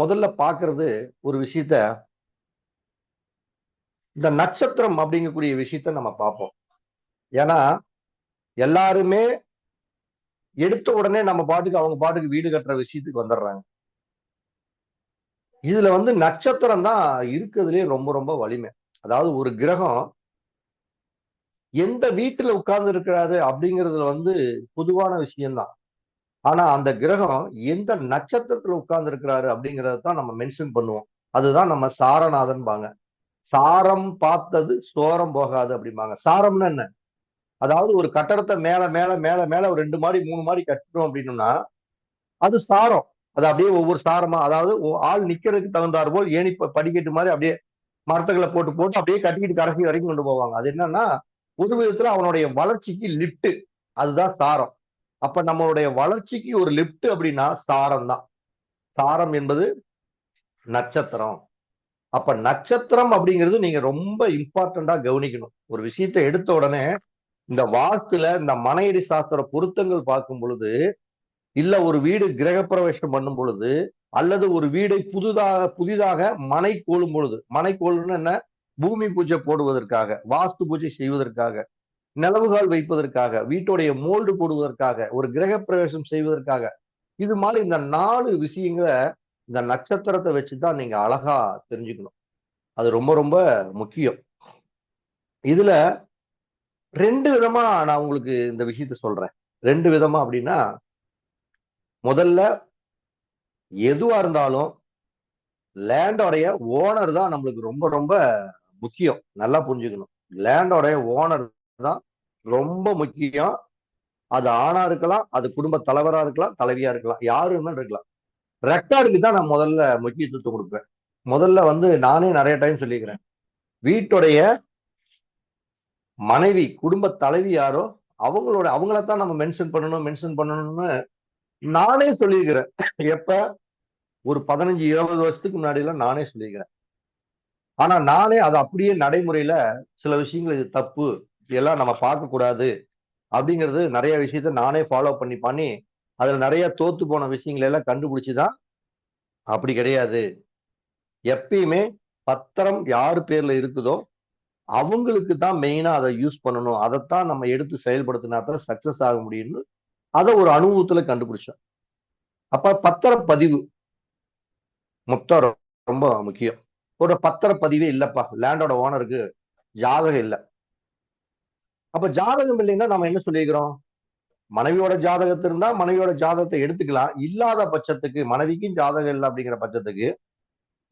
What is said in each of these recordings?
முதல்ல பாக்குறது ஒரு விஷயத்த, இந்த நட்சத்திரம் அப்படிங்கக்கூடிய விஷயத்த நம்ம பார்ப்போம். ஏன்னா எல்லாருமே எடுத்த உடனே நம்ம பாட்டுக்கு அவங்க பாட்டுக்கு வீடு கட்டுற விஷயத்துக்கு வந்துடுறாங்க. இதுல நட்சத்திரம் தான் இருக்கிறதுலயே ரொம்ப ரொம்ப வலிமை. அதாவது ஒரு கிரகம் எந்த வீட்டுல உட்கார்ந்து இருக்கிறாரு அப்படிங்கிறதுல பொதுவான விஷயம்தான். ஆனா அந்த கிரகம் எந்த நட்சத்திரத்துல உட்கார்ந்து இருக்கிறாரு அப்படிங்கறத தான் நம்ம மென்ஷன் பண்ணுவோம். அதுதான் நம்ம சாரநாதன்பாங்க. சாரம் பார்த்தது சோரம் போகாது அப்படிம்பாங்க. சாரம்னா என்ன? அதாவது ஒரு கட்டடத்தை மேல மேல மேல மேல ஒரு 2 மாடி 3 மாடி கட்டுறோம் அப்படின்னோம்னா அது சாரம். அது அப்படியே ஒவ்வொரு சாரமா, அதாவது ஆள் நிக்கிறதுக்கு தகுந்தாற் போல் ஏணி படிக்கட்டு மாதிரி அப்படியே மரத்துக்களை போட்டு போட்டு அப்படியே கட்டிக்கிட்டு கடைசி வரைக்கும் கொண்டு போவாங்க. அது என்னன்னா ஒரு விதத்துல அவனுடைய வளர்ச்சிக்கு லிப்ட். அதுதான் சாரம். அப்ப நம்மளுடைய வளர்ச்சிக்கு ஒரு லிப்ட் அப்படின்னா சாரம் தான். சாரம் என்பது நட்சத்திரம். அப்ப நட்சத்திரம் அப்படிங்கிறது நீங்க ரொம்ப இம்பார்ட்டண்டா கவனிக்கணும். ஒரு விஷயத்தை எடுத்த உடனே இந்த வாஸ்துல இந்த மனையடி சாஸ்திர பொருத்தங்கள் பார்க்கும் பொழுது, இல்ல ஒரு வீடு கிரகப்பிரவேசம் பண்ணும் பொழுது, அல்லது ஒரு வீடை புதிதாக மனை கோலும் பொழுது, மனை கோலுன்னு என்ன? பூமி பூஜை போடுவதற்காக, வாஸ்து பூஜை செய்வதற்காக, நிலவுகால் வைப்பதற்காக, வீட்டுடைய மோல்டு போடுவதற்காக, ஒரு கிரகப்பிரவேசம் செய்வதற்காக, இது மாதிரி இந்த 4 விஷயங்களை இந்த நட்சத்திரத்தை வச்சுதான் நீங்க அழகா தெரிஞ்சுக்கணும். அது ரொம்ப ரொம்ப முக்கியம். இதுல 2 விதமா நான் உங்களுக்கு இந்த விஷயத்த சொல்றேன். 2 விதமா அப்படின்னா, முதல்ல எதுவா இருந்தாலும் லேண்டோடைய ஓனர் தான் நம்மளுக்கு ரொம்ப ரொம்ப முக்கியம். நல்லா புரிஞ்சுக்கணும். லேண்டோடைய ஓனர் தான் ரொம்ப முக்கியம். அது ஆணா இருக்கலாம், அது குடும்ப தலைவரா இருக்கலாம், தலைவியா இருக்கலாம், யாருமே இருக்கலாம். ரெக்கார்டுக்கு தான் நான் முதல்ல முக்கியத்துவம் கொடுப்பேன். முதல்ல நானே நிறைய டைம் சொல்லிக்கிறேன். வீட்டுடைய மனைவி, குடும்ப தலைவி யாரோ அவங்களத்தான் நம்ம மென்ஷன் பண்ணணும்னு நானே சொல்லியிருக்கிறேன். எப்ப? ஒரு 15, 20 வருஷத்துக்கு முன்னாடி எல்லாம் நானே சொல்லியிருக்கிறேன். ஆனா நானே அதை அப்படியே நடைமுறையில சில விஷயங்கள் இது தப்பு, இதெல்லாம் நம்ம பார்க்க கூடாது அப்படிங்கிறது நிறைய விஷயத்த நானே ஃபாலோ பண்ணி பண்ணி அதுல நிறைய தோத்து போன விஷயங்களை எல்லாம் கண்டுபிடிச்சுதான் அப்படி கிடையாது. எப்பயுமே பத்திரம் யாரு பேர்ல இருக்குதோ அவங்களுக்கு தான் மெயினா அதை யூஸ் பண்ணணும். அதைத்தான் நம்ம எடுத்து செயல்படுத்தினா தான் சக்சஸ் ஆக முடியும்னு அதை ஒரு அனுபவத்துல கண்டுபிடிச்சோம். அப்ப பத்திரப்பதிவு மொத்தம் ரொம்ப முக்கியம். ஒரு பத்திரப்பதிவே இல்லப்பா, லேண்டோட ஓனருக்கு ஜாதகம் இல்ல. அப்ப ஜாதகம் இல்லைன்னா நம்ம என்ன சொல்லிக்கிறோம்? மனைவியோட ஜாதகத்தை இருந்தா மனைவியோட ஜாதகத்தை எடுத்துக்கலாம். இல்லாத பட்சத்துக்கு, மனைவிக்கும் ஜாதகம் இல்லை அப்படிங்கிற பட்சத்துக்கு,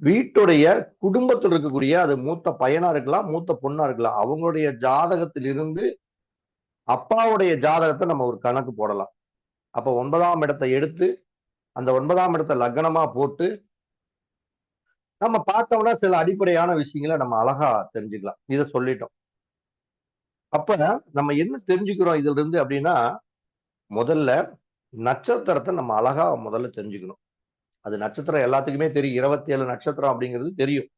வீட்டுடைய குடும்பத்தில் இருக்கக்கூடிய, அது மூத்த பையனா இருக்கலாம், மூத்த பொண்ணா இருக்கலாம், அவங்களுடைய ஜாதகத்திலிருந்து அப்பாவுடைய ஜாதகத்தை நம்ம ஒரு கணக்கு போடலாம். அப்ப 9ஆம் இடத்தை எடுத்து அந்த 9ஆம் இடத்தை லக்னமா போட்டு நம்ம பார்த்தோம்னா சில அடிப்படையான விஷயங்களை நம்ம அழகா தெரிஞ்சுக்கலாம். இதை சொல்லிட்டோம். அப்ப நம்ம என்ன தெரிஞ்சுக்கிறோம் இதுல இருந்து அப்படின்னா, முதல்ல நட்சத்திரத்தை நம்ம அழகா முதல்ல தெரிஞ்சுக்கணும். அது நட்சத்திரம் எல்லாத்துக்குமே தெரியும். 27 நட்சத்திரம் அப்படிங்கிறது தெரியும்.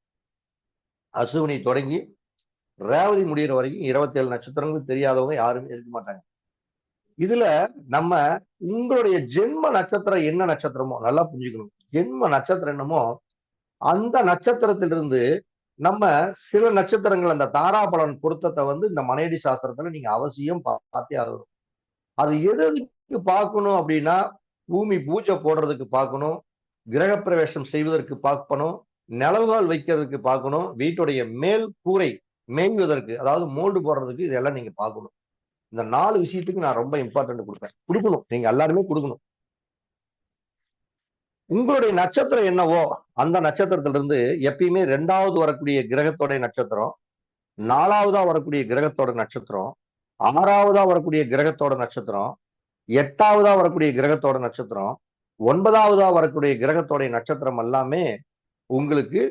அசுவினி தொடங்கி ரேவதி முடிகிற வரைக்கும் 27 நட்சத்திரங்கள் தெரியாதவங்க யாருமே இருக்க மாட்டாங்க. இதுல நம்ம உங்களுடைய ஜென்ம நட்சத்திரம் என்ன நட்சத்திரமோ நல்லா புரிஞ்சுக்கணும். ஜென்ம நட்சத்திரம் என்னமோ அந்த நட்சத்திரத்திலிருந்து நம்ம சில நட்சத்திரங்கள் அந்த தாராபலன் பொருத்தத்தை இந்த மனையடி சாஸ்திரத்துல நீங்க அவசியம் பார்த்தே ஆகணும். அது எதுக்கு பார்க்கணும் அப்படின்னா, பூமி பூஜை போடுறதுக்கு பார்க்கணும், கிரகப்பிரவேசம் செய்வதற்கு பார்க்கணும், நிலவுகால் வைக்கிறதுக்கு பார்க்கணும், வீட்டுடைய மேல் கூரை மேய்வதற்கு, அதாவது மோல்டு போடுறதுக்கு இதெல்லாம் நீங்க பார்க்கணும். இந்த 4 விஷயத்துக்கு நான் ரொம்ப இம்பார்ட்டன்ட் கொடுக்கணும். நீங்க எல்லாருமே கொடுக்கணும். உங்களுடைய நட்சத்திரம் என்னவோ அந்த நட்சத்திரத்திலிருந்து எப்பயுமே 2வது வரக்கூடிய கிரகத்தோட நட்சத்திரம், 4வதா வரக்கூடிய கிரகத்தோட நட்சத்திரம், 6வதா வரக்கூடிய கிரகத்தோட நட்சத்திரம், 8வதா வரக்கூடிய கிரகத்தோட நட்சத்திரம், 9வதா வரக்கூடிய கிரகத்தோட நட்சத்திரம் எல்லாமே உங்களுக்கு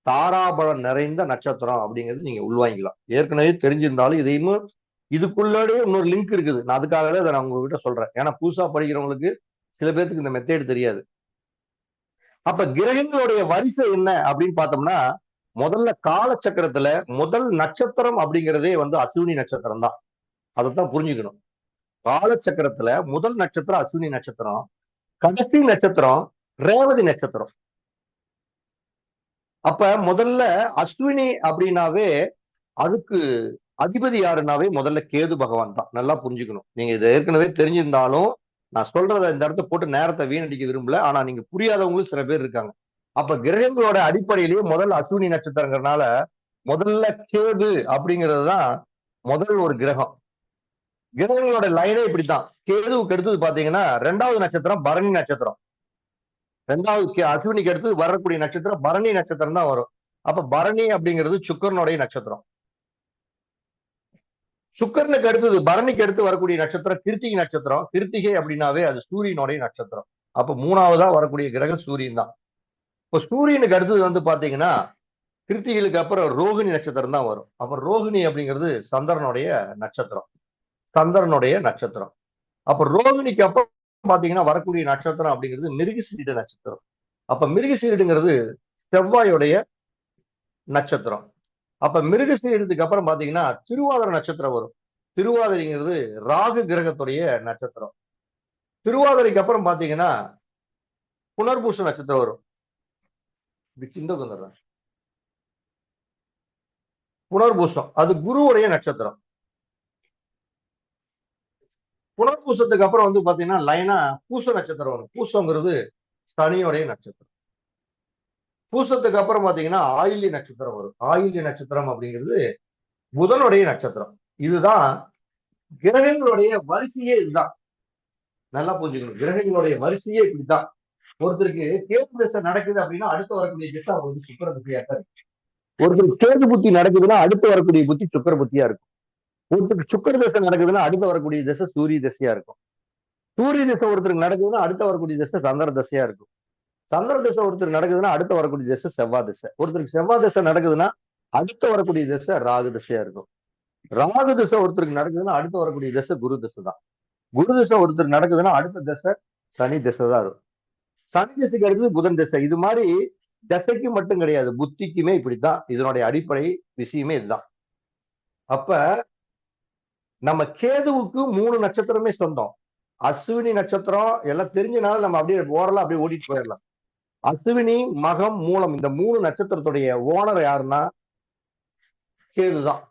தாராபலம் நிறைந்த நட்சத்திரம் அப்படிங்கிறது நீங்க உள்வாங்கிக்கலாம். ஏற்கனவே தெரிஞ்சிருந்தாலும் இதையும் இதுக்குள்ளே இன்னொரு லிங்க் இருக்குது. நான் அதுக்காகவே அதை நான் உங்ககிட்ட சொல்றேன். ஏன்னா புதுசா படிக்கிறவங்களுக்கு சில பேருக்கு இந்த மெத்தேடு தெரியாது. அப்ப கிரகங்களுடைய வரிசை என்ன அப்படின்னு பார்த்தோம்னா, முதல்ல காலச்சக்கரத்துல முதல் நட்சத்திரம் அப்படிங்கிறதே அஸ்வினி நட்சத்திரம் தான். அதைத்தான் புரிஞ்சுக்கணும். காலச்சக்கரத்துல முதல் நட்சத்திரம் அஸ்வினி நட்சத்திரம், கடைசி நட்சத்திரம் ரேவதி நட்சத்திரம். அப்ப முதல்ல அஸ்வினி அப்படின்னாவே அதுக்கு அதிபதி யாருன்னாவே முதல்ல கேது பகவான் தான். நல்லா புரிஞ்சுக்கணும். நீங்க இதை ஏற்கனவே தெரிஞ்சிருந்தாலும் நான் சொல்றத இந்த இடத்த போட்டு நேரத்தை வீணடிக்க விரும்பல. ஆனா நீங்க புரியாதவங்களும் சில பேர் இருக்காங்க. அப்ப கிரகங்களோட அடிப்படையிலேயே முதல்ல அஸ்வினி நட்சத்திரங்கிறதுனால முதல்ல கேது அப்படிங்கிறது தான் முதல் ஒரு கிரகம். கிரகங்களோட லைனே இப்படித்தான். கேதுவுக்கு அடுத்தது பாத்தீங்கன்னா 2வது நட்சத்திரம் பரணி நட்சத்திரம். 2வது அஸ்வினிக்கு அடுத்து வரக்கூடிய நட்சத்திரம் பரணி நட்சத்திரம் தான் வரும். அப்ப பரணி அப்படிங்கிறது சுக்கரனுடைய நட்சத்திரம். சுக்கரனுக்கு அடுத்தது பரணிக்கு அடுத்து வரக்கூடிய நட்சத்திரம் கிருத்திகை நட்சத்திரம். கிருத்திகை அப்படின்னாவே அது சூரியனுடைய நட்சத்திரம். அப்ப 3வதா வரக்கூடிய கிரகம் சூரியன் தான். இப்ப சூரியனுக்கு அடுத்தது வந்து பாத்தீங்கன்னா கிருத்திகளுக்கு அப்புறம் ரோகிணி நட்சத்திரம் தான் வரும். அப்ப ரோகிணி அப்படிங்கிறது சந்திரனுடைய நட்சத்திரம். சந்திரனுடைய நட்சத்திரம். அப்ப ரோகிணிக்கு அப்புறம் பாத்தீங்கன்னா வரக்கூடிய நட்சத்திரம் அப்படிங்கிறது மிருகசீரிட நட்சத்திரம். அப்ப மிருகசீரிடுங்கிறது செவ்வாயுடைய நட்சத்திரம். அப்ப மிருகசீரிடத்துக்கு அப்புறம் பாத்தீங்கன்னா திருவாதிரை நட்சத்திரம் வரும். திருவாதிரைங்கிறது ராகு கிரகத்துடைய நட்சத்திரம். திருவாதிரைக்கு அப்புறம் பாத்தீங்கன்னா புனர்பூச நட்சத்திரம் வரும். புனர்பூசம் அது குருவுடைய நட்சத்திரம். புனர்பூசத்துக்கு அப்புறம் வந்து பாத்தீங்கன்னா லைனா பூச நட்சத்திரம் வரும். பூசங்கிறது சனியுடைய நட்சத்திரம். பூசத்துக்கு அப்புறம் பாத்தீங்கன்னா ஆயில்ய நட்சத்திரம் வரும். ஆயில்ய நட்சத்திரம் அப்படிங்கிறது புதனுடைய நட்சத்திரம். இதுதான் கிரகங்களுடைய வரிசையே. இதுதான் நல்லா புரிஞ்சுக்கணும். கிரகங்களுடைய வரிசையே இப்படித்தான். ஒருத்தருக்கு கேது திசை நடக்குது அப்படின்னா அடுத்து வரக்கூடிய திசை அவங்களுக்கு சுக்கர திசையா தான் இருக்கு. ஒருத்தருக்கு கேது புத்தி நடக்குதுன்னா அடுத்து வரக்கூடிய புத்தி சுக்கர புத்தியா இருக்கும். ஒருத்தருக்கு சுக்கர திசை நடக்குதுன்னா அடுத்து வரக்கூடிய திசை சூரிய திசையா இருக்கும். சூரிய திசை ஒருத்தருக்கு நடக்குதுன்னா அடுத்து வரக்கூடிய திசை சந்திர திசையா இருக்கும். சந்திர திசை ஒருத்தருக்கு நடக்குதுன்னா அடுத்து வரக்கூடிய திசை செவ்வாய் திசை. ஒருத்தருக்கு செவ்வாய் திசை நடக்குதுன்னா அடுத்து வரக்கூடிய திசை ராகு திசையா இருக்கும். ராகு திசை ஒருத்தருக்கு நடக்குதுன்னா அடுத்து வரக்கூடிய திசை குரு திசை தான். குரு திசை ஒருத்தருக்கு நடக்குதுன்னா அடுத்த திசை சனி திசை தான் இருக்கும். சனி திசைக்கு அடுத்தது புதன் திசை. இது மாதிரி திசைக்கு மட்டும் கிடையாது, புத்திக்குமே இப்படித்தான். இதனுடைய அடிப்படை விஷயமே இதுதான். அப்ப நம்ம கேதுவுக்கு 3 நட்சத்திரமே சொந்தம். அஸ்வினி நட்சத்திரம் எல்லாம் தெரிஞ்சனால நம்ம அப்படியே ஓரலாம் அப்படியே ஓடிட்டு போயிடலாம். அஸ்வினி மகம் மூலம் இந்த 3 நட்சத்திரத்துடைய ஓனர் யாருன்னா கேதுதான்.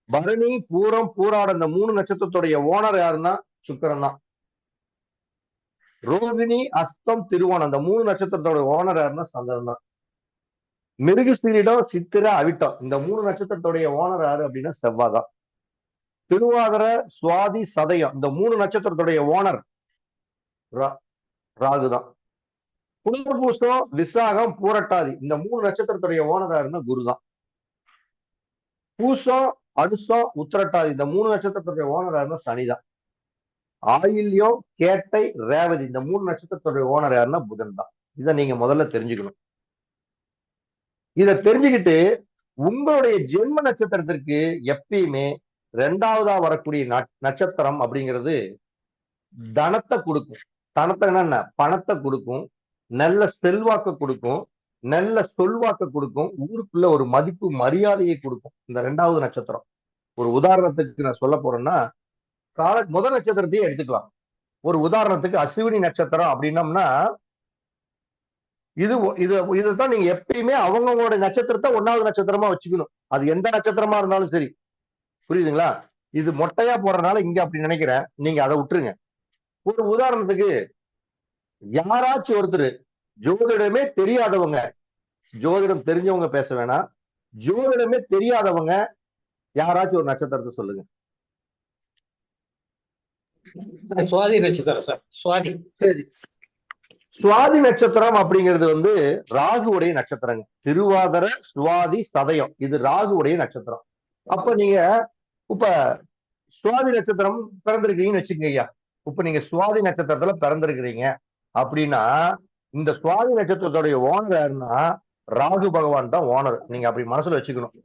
பரணி பூரம் பூராட இந்த 3 நட்சத்திரத்துடைய ஓனர் யாருன்னா சுக்கிரன் தான். ரோகிணி அஸ்தம் திருவோணம் அந்த 3 நட்சத்திரத்தோட ஓனர் யாருன்னா சந்திரன் தான். மிருகசீரிடம் சித்திர அவிட்டம் இந்த 3 நட்சத்திரத்துடைய ஓனர் யாரு அப்படின்னா செவ்வாய் தான். திருவாதிர சுவாதி சதயம் இந்த 3 நட்சத்திரத்துடைய ஓனர் ராகுதான். புனர்பூசம் விசாகம் பூரட்டாதி இந்த 3 நட்சத்திரத்துடைய ஓனர் யாருன்னா குருதான். பூசம் அனுசம் உத்திரட்டாதி இந்த 3 நட்சத்திரத்துடைய ஓனர் யாருன்னா சனிதான். ஆயில்யம் கேட்டை ரேவதி இந்த 3 நட்சத்திரத்துடைய ஓனர் யாருன்னா புதன் தான். இதை நீங்க முதல்ல தெரிஞ்சுக்கணும். இதை தெரிஞ்சுக்கிட்டு உங்களுடைய ஜென்ம நட்சத்திரத்திற்கு எப்பயுமே 2வதா வரக்கூடிய நட்சத்திரம் அப்படிங்கிறது தனத்தை கொடுக்கும். தனத்தை என்ன பணத்தை கொடுக்கும், நல்ல செல்வாக்க கொடுக்கும், நல்ல சொல்வாக்க கொடுக்கும், ஊருக்குள்ள ஒரு மதிப்பு மரியாதையை கொடுக்கும் இந்த 2வது நட்சத்திரம். ஒரு உதாரணத்துக்கு நான் சொல்ல போறேன்னா முதல் நட்சத்திரத்தையே எடுத்துக்கலாம். ஒரு உதாரணத்துக்கு அஸ்வினி நட்சத்திரம் அப்படின்னம்னா இதுதான் நீங்க எப்பயுமே அவங்களோட நட்சத்திரத்தை 1வது நட்சத்திரமா வச்சுக்கணும். அது எந்த நட்சத்திரமா இருந்தாலும் சரி. புரியுதுங்களா? இது மொட்டையா போறதுனால இங்க அப்படி நினைக்கிறேன். நீங்க அதை விட்டுருங்க. ஒரு உதாரணத்துக்கு யாராச்சும் ஒருத்தர் ஜோதிடமே தெரியாதவங்க, ஜோதிடம் தெரிஞ்சவங்க பேச வேணாம், ஜோதிடமே தெரியாதவங்க யாராச்சும் ஒரு நட்சத்திரத்தை சொல்லுங்க. சுவாதி நட்சத்திரம் சார். சுவாதி. சரி, சுவாதி நட்சத்திரம் அப்படிங்கிறது வந்து ராகுவுடைய நட்சத்திரங்க. திருவாதிர சுவாதி சதயம் இது ராகுவுடைய நட்சத்திரம். அப்ப நீங்க இப்ப சுவாதி நட்சத்திரம் பிறந்திருக்கீங்கன்னு வச்சுக்கோங்க ஐயா. இப்ப நீங்க சுவாதி நட்சத்திரத்துல பிறந்திருக்கிறீங்க அப்படின்னா இந்த சுவாதி நட்சத்திரத்துடைய ஓனர் யாருன்னா ராகு பகவான் தான் ஓனர். நீங்க அப்படி மனசுல வச்சுக்கணும்.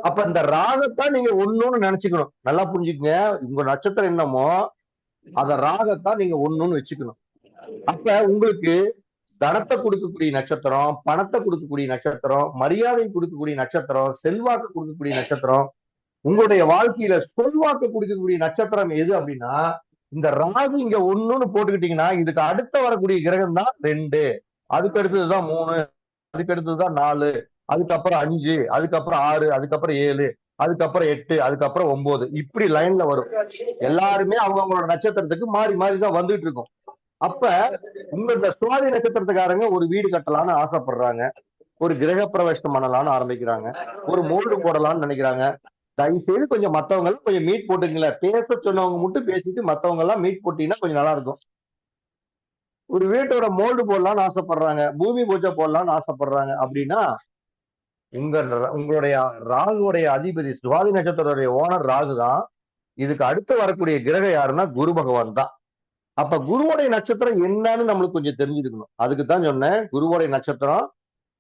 அப்ப இந்த ராகத்தான் நீங்க ஒண்ணுன்னு நினைச்சுக்கணும். நல்லா புரிஞ்சுக்கங்க. உங்க நட்சத்திரம் என்னமோ அத ராகத்தான் நீங்க ஒண்ணுன்னு வச்சுக்கணும். அப்ப உங்களுக்கு தனத்தை கொடுக்கக்கூடிய நட்சத்திரம், பணத்தை கொடுக்கக்கூடிய நட்சத்திரம், மரியாதை கொடுக்கக்கூடிய நட்சத்திரம், செல்வாக்கு கொடுக்கக்கூடிய நட்சத்திரம், உங்களுடைய வாழ்க்கையில சொல்வாக்கு கொடுக்கக்கூடிய நட்சத்திரம் எது அப்படின்னா இந்த ராகு இங்க ஒண்ணுன்னு போட்டுக்கிட்டீங்கன்னா இதுக்கு அடுத்த வரக்கூடிய கிரகம் தான் 2. அதுக்கு அடுத்ததுதான் 3, அதுக்கு அடுத்ததுதான் 4, அதுக்கப்புறம் 5, அதுக்கப்புறம் 6, அதுக்கப்புறம் 7, அதுக்கப்புறம் 8, அதுக்கப்புறம் 9, இப்படி லைன்ல வரும். எல்லாருமே அவங்களோட நட்சத்திரத்துக்கு மாறி மாறி தான் வந்துட்டு இருக்கும். அப்ப உங்க இந்த சுவாதி நட்சத்திரத்துக்காரங்க ஒரு வீடு கட்டலாம்னு ஆசைப்படுறாங்க, ஒரு கிரக பிரவேசம் பண்ணலாம்னு ஆரம்பிக்கிறாங்க, ஒரு மோல்டு போடலாம்னு நினைக்கிறாங்க. தயவு செய்து கொஞ்சம் மத்தவங்க எல்லாம் கொஞ்சம் மீட் போட்டுங்களேன். பேச சொன்னவங்க மட்டும் பேசிட்டு மத்தவங்க எல்லாம் மீட் போட்டீங்கன்னா கொஞ்சம் நல்லா இருக்கும். ஒரு வீட்டோட மோல்டு போடலாம்னு ஆசைப்படுறாங்க, பூமி பூஜை போடலாம்னு ஆசைப்படுறாங்க அப்படின்னா உங்களுடைய ராகுடைய அதிபதி சுவாதி நட்சத்திரத்துடைய ஓனர் ராகு தான். இதுக்கு அடுத்து வரக்கூடிய கிரகம் யாருன்னா குரு பகவான் தான். அப்ப குருவுடைய நட்சத்திரம் என்னன்னு நம்மளுக்கு கொஞ்சம் தெரிஞ்சிருக்கணும். அதுக்கு தான் சொன்னேன், குருவுடைய நட்சத்திரம்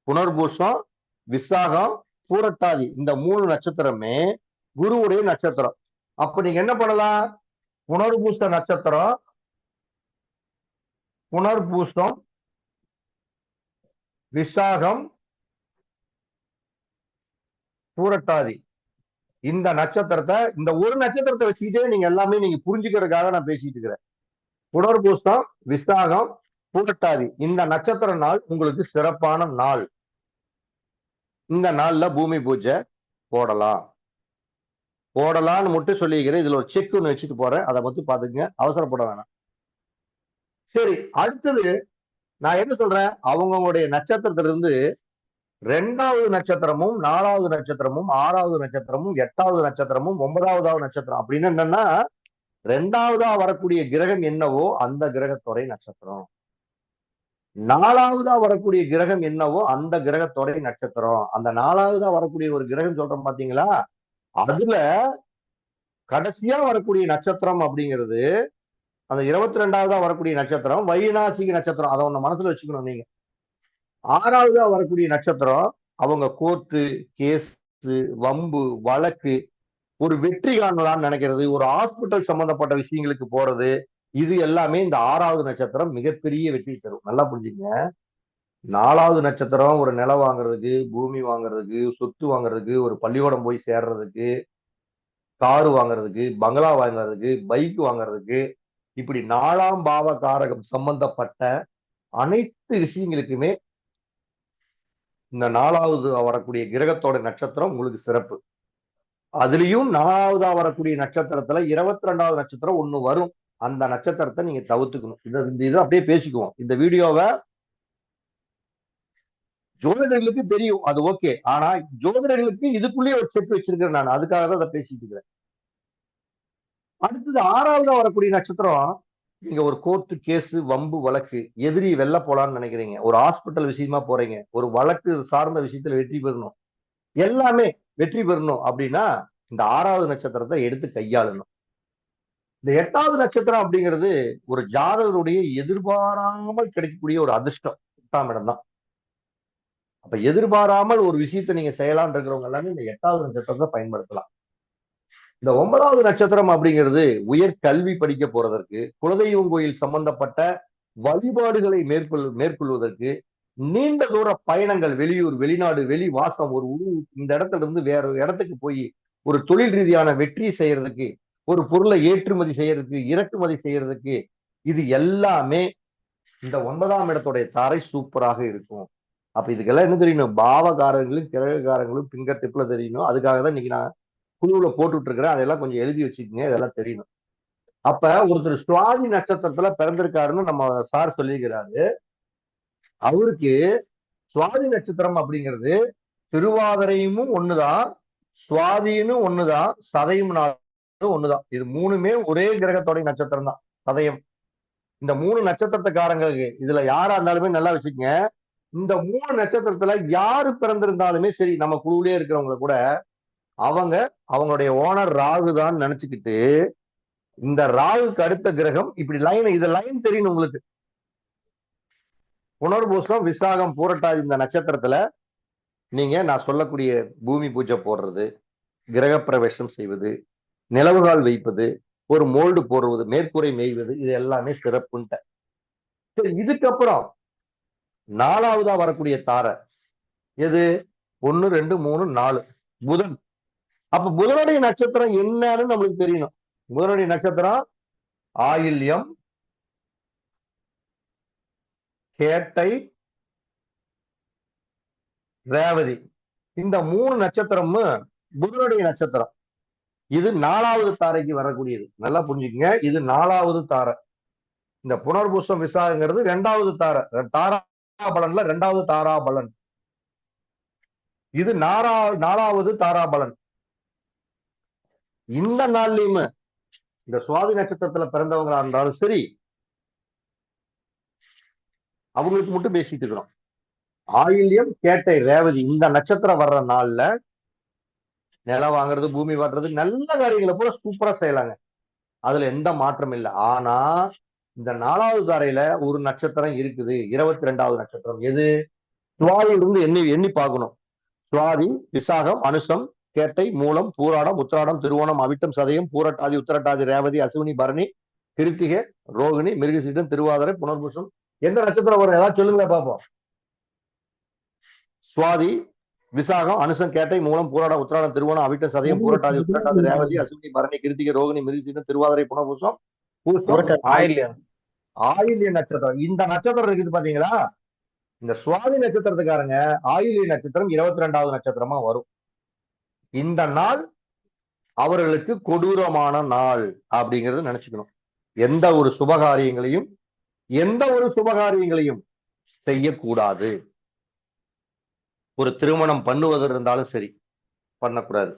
புனர்பூசம், விசாகம், பூரட்டாதி, இந்த 3 நட்சத்திரமே குருவுடைய நட்சத்திரம். அப்ப நீங்க என்ன பண்ணலாம்? புனர்பூச நட்சத்திரம், புனர்பூசம், விசாகம், பூரட்டாதி, இந்த நட்சத்திரத்தை, இந்த ஒரு நட்சத்திரத்தை வச்சுக்கிட்டே நீங்க எல்லாமே நீங்க புரிஞ்சுக்கிறதுக்காக நான் பேசிட்டு இருக்கிறேன். புனர்பூசம், விசாகம், பூரட்டாதி, இந்த நட்சத்திர நாள் உங்களுக்கு சிறப்பான நாள். இந்த நாள்ல பூமி பூஜை போடலாம். போடலாம்னு மட்டும் சொல்லிக்கிறேன். இதுல ஒரு செக் ஒன்று வச்சுட்டு போறேன், அதை மட்டும் பாத்துக்கங்க, அவசரப்பட வேணாம். சரி, அடுத்தது நான் என்ன சொல்றேன், அவங்களுடைய நட்சத்திரத்திலிருந்து 2வது நட்சத்திரமும், 4வது நட்சத்திரமும், 6வது நட்சத்திரமும், 8வது நட்சத்திரமும், 9வது நட்சத்திரம் அப்படின்னு என்னன்னா, 2வதா வரக்கூடிய கிரகம் என்னவோ அந்த கிரகத்தோட நட்சத்திரம், 4வதா வரக்கூடிய கிரகம் என்னவோ அந்த கிரகத்தோட நட்சத்திரம். அந்த 4வதா வரக்கூடிய ஒரு கிரகம் சொல்றோம் பாத்தீங்களா, அதுல கடைசியா வரக்கூடிய நட்சத்திரம் அப்படிங்கிறது அந்த 22வதா வரக்கூடிய நட்சத்திரம் வைநாசிக நட்சத்திரம். அதை ஒண்ணு மனசுல வச்சுக்கணும் நீங்க. 6வதா வரக்கூடிய நட்சத்திரம் அவங்க கோர்ட்டு கேஸ், வம்பு வழக்கு, ஒரு வெற்றி காணலாம்னு நினைக்கிறது, ஒரு ஹாஸ்பிட்டல் சம்பந்தப்பட்ட விஷயங்களுக்கு போறது, இது எல்லாமே இந்த 6வது நட்சத்திரம் மிகப்பெரிய வெற்றி தரும். நல்லா புரிஞ்சுங்க. 4வது நட்சத்திரம் ஒரு நிலம் வாங்குறதுக்கு, பூமி வாங்குறதுக்கு, சொத்து வாங்குறதுக்கு, ஒரு பள்ளிக்கூடம் போய் சேர்றதுக்கு, காரு வாங்குறதுக்கு, பங்களா வாங்குறதுக்கு, பைக் வாங்குறதுக்கு, இப்படி 4ஆம் பாவ காரகம் சம்பந்தப்பட்ட அனைத்து விஷயங்களுக்குமே இந்த 4வது வரக்கூடிய கிரகத்தோட நட்சத்திரம் உங்களுக்கு சிறப்பு. அதுலயும் 4வதா வரக்கூடிய நட்சத்திரத்துல 22வது நட்சத்திரம் ஒண்ணு வரும். அந்த நட்சத்திரத்தை நீங்க தவிர்த்துக்கணும். இது அப்படியே பேசிக்குவோம். இந்த வீடியோவை ஜோதிடர்களுக்கு தெரியும், அது ஓகே. ஆனா ஜோதிடர்களுக்கு இதுக்குள்ளேயே ஒரு செட் வச்சிருக்கிறேன் நான், அதுக்காக தான் அதை பேசிட்டு இருக்கிறேன். அடுத்தது 6வதா வரக்கூடிய நட்சத்திரம், நீங்க ஒரு கோர்ட்டு கேஸ் வம்பு வழக்கு, எதிரி வெல்ல போலான்னு நினைக்கிறீங்க, ஒரு ஹாஸ்பிட்டல் விஷயமா போறீங்க, ஒரு வழக்கு சார்ந்த விஷயத்துல வெற்றி பெறணும், எல்லாமே வெற்றி பெறணும் அப்படின்னா இந்த 6வது நட்சத்திரத்தை எடுத்து கையாளணும். இந்த 8வது நட்சத்திரம் அப்படிங்கிறது ஒரு ஜாதகருடைய எதிர்பாராமல் கிடைக்கக்கூடிய ஒரு அதிர்ஷ்டம். 8ஆம் இடம் தான். அப்ப எதிர்பாராமல் ஒரு விஷயத்தை நீங்க செய்யலாம்னு இருக்கிறவங்க எல்லாமே இந்த 8வது நட்சத்திரத்தை பயன்படுத்தலாம். இந்த 9வது நட்சத்திரம் அப்படிங்கிறது உயர் கல்வி படிக்க போறதற்கு, குலதெய்வம் கோயில் சம்பந்தப்பட்ட வழிபாடுகளை மேற்கொள்வதற்கு, நீண்ட தூர பயணங்கள், வெளியூர் வெளிநாடு வெளி வாசம், ஒரு இந்த இடத்துல இருந்து வேற இடத்துக்கு போய் ஒரு தொழில் ரீதியான வெற்றி செய்யறதுக்கு, ஒரு பொருளை ஏற்றுமதி செய்யறதுக்கு, இறக்குமதி செய்யறதுக்கு, இது எல்லாமே இந்த 9ஆம் இடத்துடைய தாரை சூப்பராக இருக்கும். அப்ப இதுக்கெல்லாம் என்ன தெரியணும், பாவகாரங்களும் கிரககாரங்களும் பிங்கர் டிப்ல தெரியணும். அதுக்காக தான் இன்னைக்கு நான் குழுவுல போட்டுட்டு இருக்கிறேன். அதெல்லாம் கொஞ்சம் எழுதி வச்சுக்கோங்க, இதெல்லாம் தெரியணும். அப்ப ஒருத்தர் சுவாதி நட்சத்திரத்துல பிறந்திருக்காருன்னு நம்ம சார் சொல்லியிருக்கிறாரு. அவருக்கு சுவாதி நட்சத்திரம் அப்படிங்கிறது திருவாதிரையும் ஒண்ணுதான், சுவாதியும் ஒண்ணுதான், சதயம் ஒண்ணுதான். இது 3மே ஒரே கிரகத்தோட நட்சத்திரம் தான், சதயம். இந்த 3 நட்சத்திரத்துக்காரங்களுக்கு இதுல யாரா இருந்தாலுமே நல்லா வச்சுக்கோங்க, இந்த 3 நட்சத்திரத்துல யாரு பிறந்திருந்தாலுமே சரி, நம்ம குழுவிலே இருக்கிறவங்க கூட அவங்க அவங்களுடைய ஓனர் ராகு தான் நினைச்சுக்கிட்டு, இந்த ராகுக்கு அடுத்த கிரகம் இப்படி லைன், இது லைன் தெரியணும் உங்களுக்கு. புனர்பூசம் விசாகம் பூரட்டாதி இந்த நட்சத்திரத்துல நீங்க நான் சொல்லக்கூடிய பூமி பூஜை போடுறது, கிரக பிரவேசம் செய்வது, நிலவுகால் வைப்பது, ஒரு மோல்டு போடுவது, மேற்கூரை மேய்வது, இது எல்லாமே சிறப்புன்ட்ட. இதுக்கப்புறம் 4வதா வரக்கூடிய தாரை எது? 1 2 3 4 புதன். அப்ப புதனுடைய நட்சத்திரம் என்னன்னு நம்மளுக்கு தெரியணும். புதனுடைய நட்சத்திரம் ஆயில்யம், கேட்டை, ரேவதி. இந்த 3 நட்சத்திரமும் புதனுடைய நட்சத்திரம். இது 4வது தாரைக்கு வரக்கூடியது. நல்லா புரிஞ்சுக்கங்க, இது 4வது தாரை. இந்த புனர்பூசம் விசாகங்கிறது 2வது தாரை. தாரா பலன்ல 2வது தாரா பலன். இது 4வது தாரா பலன். இந்த நாள்லயுமே இந்த சுவாதி நட்சத்திரத்துல பிறந்தவங்களா இருந்தாலும் சரி, அவங்களுக்கு மட்டும் பேசிட்டு இருக்கிறோம். ஆயில்யம், கேட்டை, ரேவதி இந்த நட்சத்திரம் வர்ற நாள்ல நிலம் வாங்குறது, பூமி வாட்டுறது, நல்ல காரியங்களை பூரா சூப்பரா செய்யலாங்க. அதுல எந்த மாற்றம் இல்லை. ஆனா இந்த 4வது தாரையில ஒரு நட்சத்திரம் இருக்குது, 22வது நட்சத்திரம். எது? சுவாதியிலிருந்து எண்ணி எண்ணி பார்க்கணும். சுவாதி, விசாகம், அனுசம், கேட்டை, மூலம், பூராடம், உத்திராடம், திருவோணம், அவிட்டம், சதயம், பூரட்டாதி, உத்திரட்டாதி, ரேவதி, அசுவினி, பரணி, கிருத்திகை, ரோகிணி, மிருகசீடம், திருவாதிரை, புனர்பூசம். எந்த நட்சத்திரம் வரும்? ஏதாவது சொல்லுங்களேன் பார்ப்போம். சுவாதி, விசாகம், அனுசம், கேட்டை, மூலம், பூராடம், உத்திராடம், திருவோணம், அவிட்டம், சதயம், பூரட்டாதி, உத்திரட்டாதி, ரேவதி, அசுவினி, பரணி, கிருத்திகை, ரோகிணி, மிருகசீடம், திருவாதிரை, புனர்பூசம், பூசம், ஆயில்ய நட்சத்திரம். இந்த நட்சத்திரம் இருக்குது பாத்தீங்களா? இந்த சுவாதி நட்சத்திரத்துக்காரங்க ஆயில்ய நட்சத்திரம் 22வது நட்சத்திரமா வரும். இந்த நாள் அவர்களுக்கு கொடூரமான நாள் அப்படிங்கறத நினைச்சுக்கணும். எந்த ஒரு சுபகாரியங்களையும் செய்யக்கூடாது. ஒரு திருமணம் பண்ணுவது இருந்தாலும் சரி, பண்ணக்கூடாது.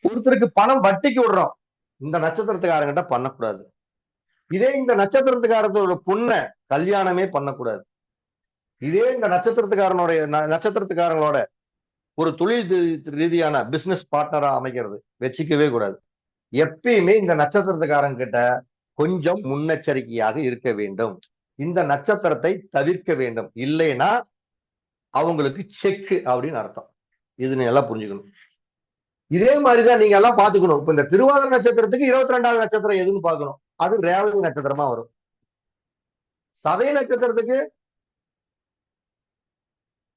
ஒருத்தருக்கு பணம் வட்டிக்கு விடுறோம், இந்த நட்சத்திரத்துக்காரங்கிட்ட பண்ணக்கூடாது. இதே இந்த நட்சத்திரத்துக்காரத்தோட பொண்ணை கல்யாணமே பண்ணக்கூடாது. இதே இந்த நட்சத்திரத்துக்காரங்களோட ஒரு தொழில் ரீதியான பிசினஸ் பார்ட்னரா அமைக்கிறது வச்சுக்கவே கூடாது. எப்பயுமே இந்த நட்சத்திரத்துக்காரங்க கிட்ட கொஞ்சம் முன்னெச்சரிக்கையாக இருக்க வேண்டும். இந்த நட்சத்திரத்தை தவிர்க்க வேண்டும். இல்லைன்னா அவங்களுக்கு செக் அப்படின்னு அர்த்தம். இது நீங்க எல்லாம் புரிஞ்சுக்கணும். இதே மாதிரிதான் நீங்க எல்லாம் பாத்துக்கணும். இப்ப இந்த திருவாதிரை நட்சத்திரத்துக்கு 22வது நட்சத்திரம் எதுன்னு பார்க்கணும். அது ரேவதி நட்சத்திரமா வரும். சதய நட்சத்திரத்துக்கு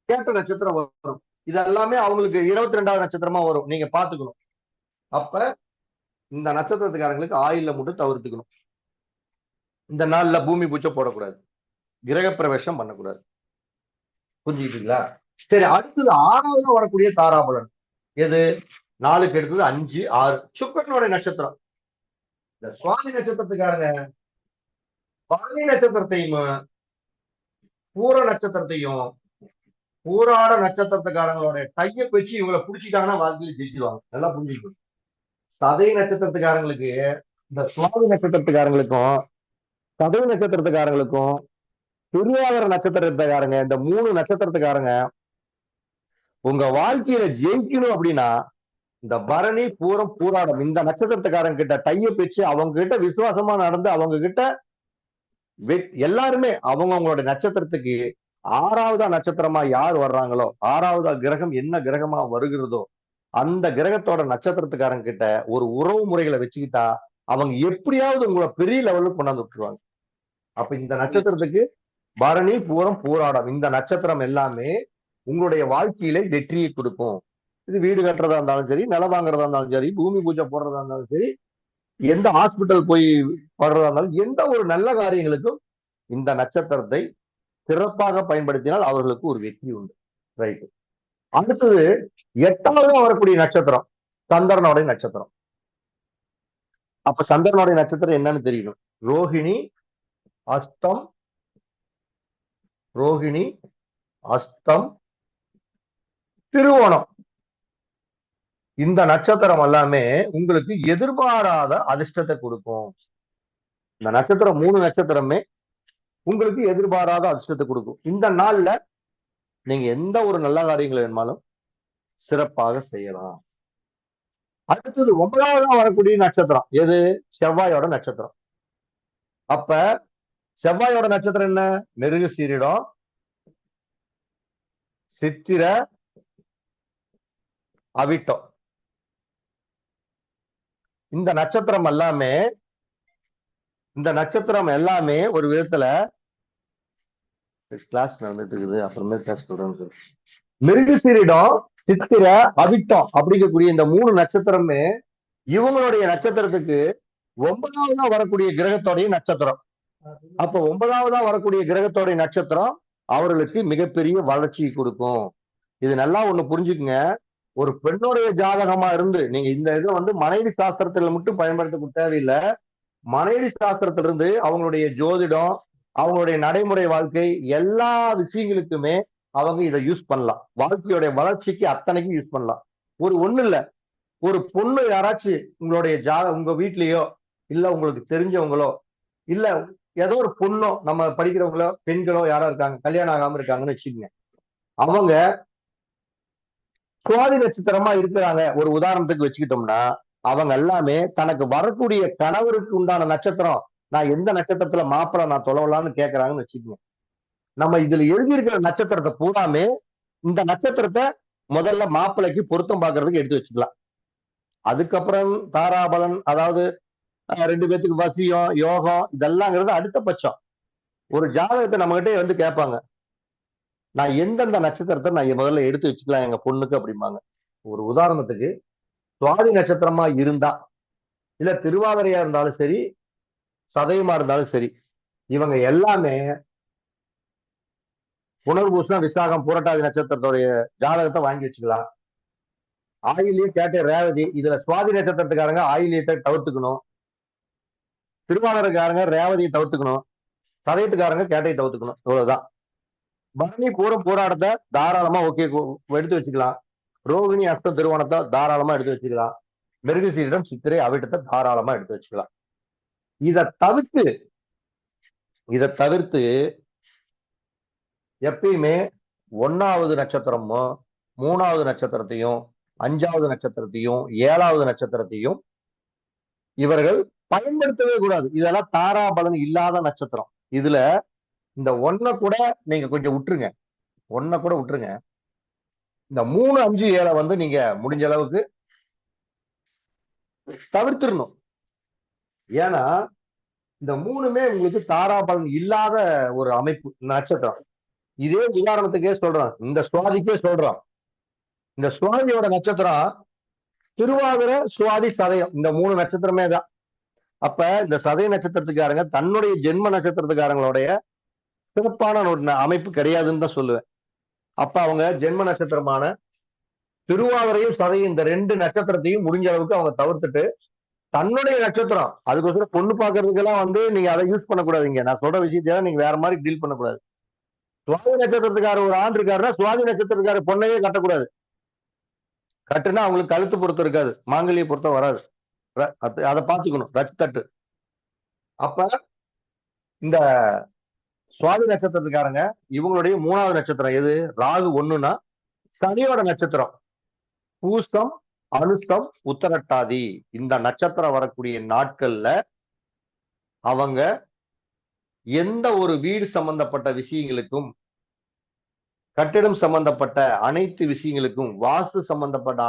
கேட்ட நட்சத்திரம் வரும். இது எல்லாமே அவங்களுக்கு 22வது நட்சத்திரமா வரும். நீங்க பாத்துக்கணும். அப்ப இந்த நட்சத்திரத்துக்காரங்களுக்கு ஆயில்ல மட்டும் தவிர்த்துக்கணும். இந்த நாள்ல பூமி பூச்சை போடக்கூடாது, கிரக பிரவேசம் பண்ணக்கூடாது. புரிஞ்சுக்கிட்டீங்களா? சரி, அடுத்தது 6வது வரக்கூடிய தாராபலன் எது? 4க்கு எடுத்தது 5, 6 சுக்கிரனுடைய நட்சத்திரம். இந்த சுவாதி நட்சத்திரத்துக்காரங்க பரணி நட்சத்திரத்தையும் பூர நட்சத்திரத்தையும் பூராட நட்சத்திரத்துக்காரங்களோட டைய வச்சு இவங்களை புடிச்சிட்டாங்கன்னா வாழ்க்கையில ஜெயிச்சிருவாங்க. நல்லா புரிஞ்சுக்கணும். சதய நட்சத்திரத்துக்காரங்களுக்கு இந்த சுவாதி நட்சத்திரத்துக்காரங்களுக்கும் சதய நட்சத்திரத்துக்காரங்களுக்கும் திருவாதிரை நட்சத்திரத்துக்காரங்க, இந்த 3 நட்சத்திரத்துக்காரங்க உங்க வாழ்க்கையில ஜெயிக்கணும் அப்படின்னா இந்த பரணி, பூரம், பூராடம் இந்த நட்சத்திரத்துக்காரங்க கிட்ட டைய வச்சு அவங்க கிட்ட விசுவாசமா நடந்து அவங்க கிட்ட எல்லாருமே அவங்களுடைய நட்சத்திரத்துக்கு 6வது நட்சத்திரமா யார் வர்றாங்களோ, 6வது கிரகம் என்ன கிரகமா வருகிறதோ அந்த கிரகத்தோட நட்சத்திரத்துக்காரங்க கிட்ட ஒரு உறவு முறைகளை வச்சுக்கிட்டா அவங்க எப்படியாவது உங்களை பெரிய லெவலுக்கு கொண்டாந்து விட்டுருவாங்க. அப்ப இந்த நட்சத்திரத்துக்கு பரணி, பூரம், பூராடம் இந்த நட்சத்திரம் எல்லாமே உங்களுடைய வாழ்க்கையில வெற்றியை கொடுக்கும். இது வீடு கட்டுறதா இருந்தாலும் சரி, நிலம் வாங்குறதா இருந்தாலும் சரி, பூமி பூஜை போடுறதா இருந்தாலும் சரி, எந்த ஹாஸ்பிட்டல் போய் படுறதா இருந்தாலும், எந்த ஒரு நல்ல காரியங்களுக்கும் இந்த நட்சத்திரத்தை சிறப்பாக பயன்படுத்தினால் அவர்களுக்கு ஒரு வெற்றி உண்டு. ரைட். அடுத்தது 8வது வரக்கூடிய நட்சத்திரம் சந்திரனுடைய நட்சத்திரம். அப்ப சந்திரனுடைய நட்சத்திரம் என்னன்னு தெரியணும். ரோஹிணி, அஸ்தம், திருவோணம். இந்த நட்சத்திரம் எல்லாமே உங்களுக்கு எதிர்பாராத அதிர்ஷ்டத்தை கொடுக்கும். இந்த நட்சத்திரம் 3 நட்சத்திரமே உங்களுக்கு எதிர்பாராத அதிர்ஷ்டத்தை கொடுக்கும். இந்த நாள்ல நீங்க எந்த ஒரு நல்ல காரியங்கள் வேணுமாலும் சிறப்பாக செய்யலாம். அடுத்தது 9வது வரக்கூடிய நட்சத்திரம் எது? செவ்வாயோட நட்சத்திரம். அப்ப செவ்வாயோட நட்சத்திரம் என்ன? மிருகசீரிடம், சித்திர, அவிட்டம். இந்த நட்சத்திரம் எல்லாமே ஒரு விதத்துல கிளாஸ் நடந்துட்டு இருக்குது, அப்புறமே கிளாஸ் சொல்றேன். மிருகசீரிடம், சித்திர, அவிட்டம் அப்படிங்கக்கூடிய இந்த 3 நட்சத்திரமே இவங்களுடைய நட்சத்திரத்துக்கு 9வதா வரக்கூடிய கிரகத்தோடைய நட்சத்திரம். அப்ப 9வதா வரக்கூடிய கிரகத்தோடைய நட்சத்திரம் அவர்களுக்கு மிகப்பெரிய வளர்ச்சியை கொடுக்கும். இது நல்லா ஒண்ணு புரிஞ்சுக்குங்க. ஒரு பெண்ணுடைய ஜாதகமா இருந்து நீங்க இந்த இதை வந்து மனைவி சாஸ்திரத்துல மட்டும் பயன்படுத்த தேவையில்லை. மனைவி சாஸ்திரத்திலிருந்து அவங்களுடைய ஜோதிடம், அவங்களுடைய நடைமுறை வாழ்க்கை, எல்லா விஷயங்களுக்குமே அவங்க இதை யூஸ் பண்ணலாம். வாழ்க்கையோட வளர்ச்சிக்கு அத்தனைக்கும் யூஸ் பண்ணலாம். ஒண்ணு இல்ல, ஒரு பொண்ணு யாராச்சும் உங்க வீட்லயோ இல்ல உங்களுக்கு தெரிஞ்சவங்களோ இல்ல ஏதோ ஒரு பொண்ணோ நம்ம படிக்கிறவங்களோ பெண்களோ யாரோ இருக்காங்க, கல்யாணம் ஆகாம இருக்காங்கன்னு வச்சுக்கோங்க. அவங்க சுவாதி நட்சத்திரமா இருக்கிறாங்க ஒரு உதாரணத்துக்கு வச்சுக்கிட்டோம்னா, அவங்க எல்லாமே தனக்கு வரக்கூடிய கணவருக்கு உண்டான நட்சத்திரம், நான் எந்த நட்சத்திரத்துல மாப்பிள்ளை நான் தொலைவலாம்னு கேட்கறாங்கன்னு வச்சுக்கோங்க. நம்ம இதுல எழுதியிருக்கிற நட்சத்திரத்தை பூராமே இந்த நட்சத்திரத்தை முதல்ல மாப்பிள்ளைக்கு பொருத்தம் பார்க்கறதுக்கு எடுத்து வச்சுக்கலாம். அதுக்கப்புறம் தாராபலன், அதாவது 2 பேத்துக்கு வசியம், யோகம் இதெல்லாம்ங்கிறது அடுத்த பட்சம். ஒரு ஜாதகத்தை நம்ம கிட்டே வந்து கேட்பாங்க, நான் எந்தெந்த நட்சத்திரத்தை நான் முதல்ல எடுத்து வச்சுக்கலாம் எங்க பொண்ணுக்கு அப்படிம்பாங்க. ஒரு உதாரணத்துக்கு சுவாதி நட்சத்திரமா இருந்தா, இல்ல திருவாதிரையா இருந்தாலும் சரி, சதயமா இருந்தாலும் சரி, இவங்க எல்லாமே புனர்பூசம், விசாகம், பூரட்டாதி நட்சத்திரத்துடைய ஜாதகத்தை வாங்கி வச்சுக்கலாம். ஆயிலியம், கேட்டை, ரேவதி, இதுல சுவாதி நட்சத்திரத்துக்காரங்க ஆயிலியத்தை தவிர்த்துக்கணும், திருவாதிரைக்காரங்க ரேவதியை தவிர்த்துக்கணும், சதயத்துக்காரங்க கேட்டையை தவிர்த்துக்கணும். இவ்வளவுதான். பரணி, பூரம், போராட்டத்தை தாராளமா ஓகே எடுத்து வச்சுக்கலாம். ரோகிணி, அஸ்தம், திருவோணத்தை தாராளமா எடுத்து வச்சுக்கலாம். மிருகசீரிடம், சித்திரை, அவிட்டத்தை தாராளமா எடுத்து வச்சுக்கலாம். இதை தவிர்த்து எப்பயுமே 1வது நட்சத்திரமும் 3வது நட்சத்திரத்தையும் 5வது நட்சத்திரத்தையும் 7வது நட்சத்திரத்தையும் இவர்கள் பயன்படுத்தவே கூடாது. இதெல்லாம் தாராபலன் இல்லாத நட்சத்திரம். இதுல இந்த கூட நீங்க கொஞ்சம் விட்டுருங்க. கூட விட்டுருங்க. இந்த 3, 5, 7 வந்து நீங்க முடிஞ்ச அளவுக்கு தவிர்த்திடணும். ஏன்னா இந்த 3மே உங்களுக்கு தாராபலன் இல்லாத ஒரு அமைப்பு நட்சத்திரம். இதே உதாரணத்துக்கே சொல்றோம், இந்த சுவாதிக்கே சொல்றோம். இந்த சுவாதியோட நட்சத்திரம் திருவாதிரை, சுவாதி, சதயம், இந்த 3 நட்சத்திரமே தான். அப்ப இந்த சதய நட்சத்திரத்துக்காரங்க தன்னுடைய ஜென்ம நட்சத்திரத்துக்காரங்களுடைய சிறப்பான ஒரு அமைப்பு கிடையாதுன்னு தான் சொல்லுவேன். அப்ப அவங்க ஜென்ம நட்சத்திரமான திருவாதிரையும் சதயம் இந்த 2 நட்சத்திரத்தையும் முடிஞ்ச அளவுக்கு அவங்க தவிர்த்துட்டு தன்னுடைய நட்சத்திரம், அதுக்கோசரம் பொண்ணு பாக்குறதுக்கெல்லாம் வந்து நீங்க அதை யூஸ் பண்ணக்கூடாதுங்க. நான் சொல்ற விஷயத்தையெல்லாம் நீங்க வேற மாதிரி டீல் பண்ணக்கூடாது. சுவாதி நட்சத்திரத்துக்கார ஒரு ஆண் இருக்காருன்னா சுவாதி நட்சத்திரத்துக்கார பொண்ணையே கட்டக்கூடாது. கட்டுனா அவங்களுக்கு கழுத்து பொருத்தம் இருக்காது, மாங்கல்ய பொருத்தம் வராது. அதை பார்த்துக்கணும், ரத்தட்டு. அப்ப இந்த சுவாதி நட்சத்திரத்துக்காரங்க இவங்களுடைய 3வது நட்சத்திரம் எது? ராகு 1னா சனியோட நட்சத்திரம் பூசம், அனுஷம், உத்தரட்டாதி. இந்த நட்சத்திரம் வரக்கூடிய நாட்கள்ல அவங்க எந்த ஒரு வீடு சம்பந்தப்பட்ட விஷயங்களுக்கும், கட்டிடம் சம்பந்தப்பட்ட அனைத்து விஷயங்களுக்கும், வாஸ்து சம்பந்தப்பட்ட